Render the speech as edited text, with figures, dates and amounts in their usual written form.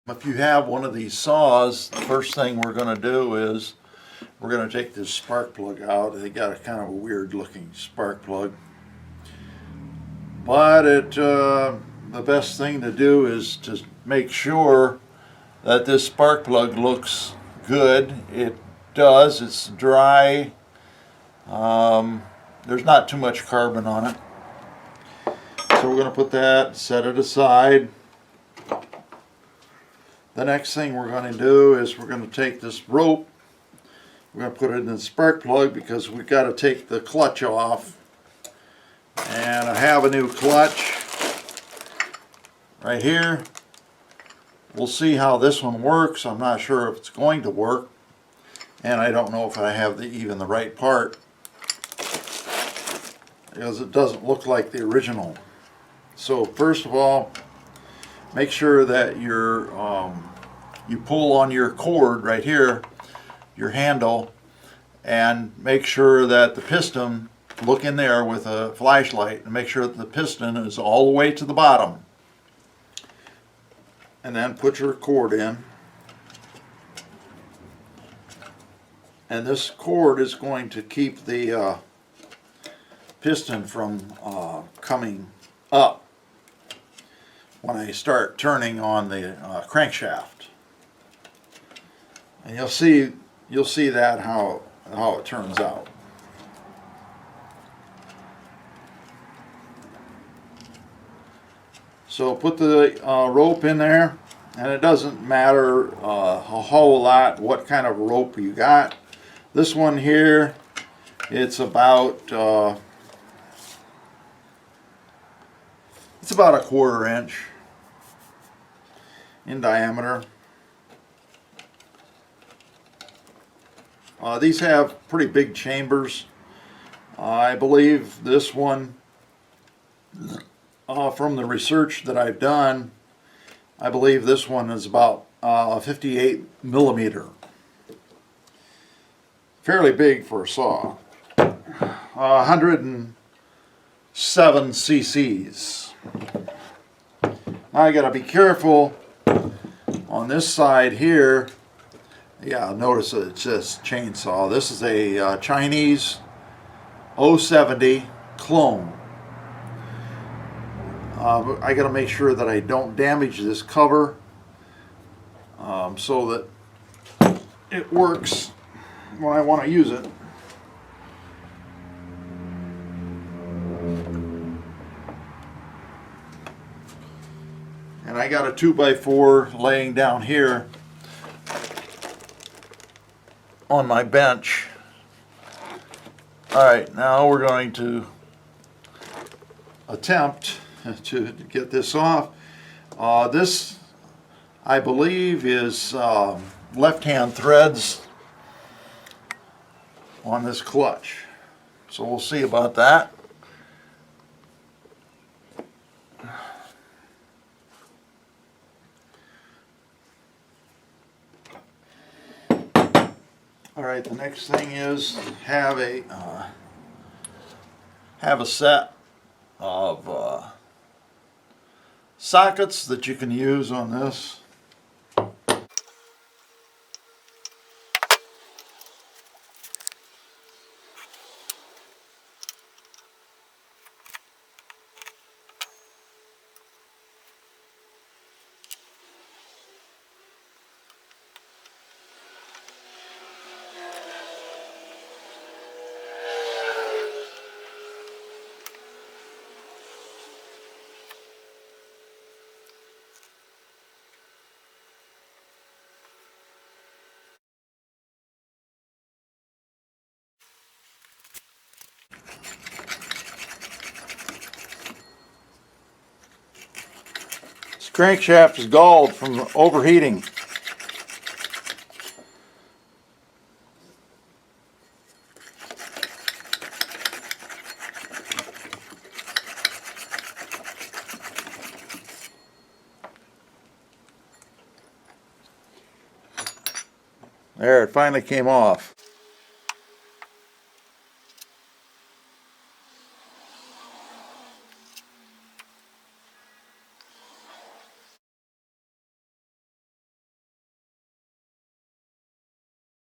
If you have one of these saws, the first thing we're going to do is we're going to take this spark plug out. They got a kind of a weird looking spark plug, but the best thing to do is to make sure that this spark plug looks good. It does. It's dry. There's not too much carbon on it. So we're going to put that, set it aside. The next thing we're going to do is we're going to take this rope, we're going to put it in the spark plug because we've got to take the clutch off. And I have a new clutch right here. We'll see how this one works. I'm not sure if it's going to work, and I don't know if I have even the right part because it doesn't look like the original. So first of all, make sure that you pull on your cord right here, your handle, and make sure that the piston, look in there with a flashlight and make sure that the piston is all the way to the bottom. And then put your cord in. And this cord is going to keep the piston from coming up when I start turning on the crankshaft. And you'll see that how it turns out. So put the rope in there, and it doesn't matter a whole lot what kind of rope you got. This one here, it's about a 1/4 inch in diameter. These have pretty big chambers. I believe this one, from the research that I've done, I believe this one is about 58 millimeter. Fairly big for a saw. 107 cc's. Now I gotta be careful on this side here. Yeah, notice that it says chainsaw. This is a Chinese 070 clone. I got to make sure that I don't damage this cover so that it works when I want to use it. And I got a 2x4 laying down here on my bench. Alright, now we're going to attempt to get this off. This, I believe, is left-hand threads on this clutch. So we'll see about that. Alright, the next thing is have a set of sockets that you can use on this. Crankshaft is galled from overheating. There, it finally came off.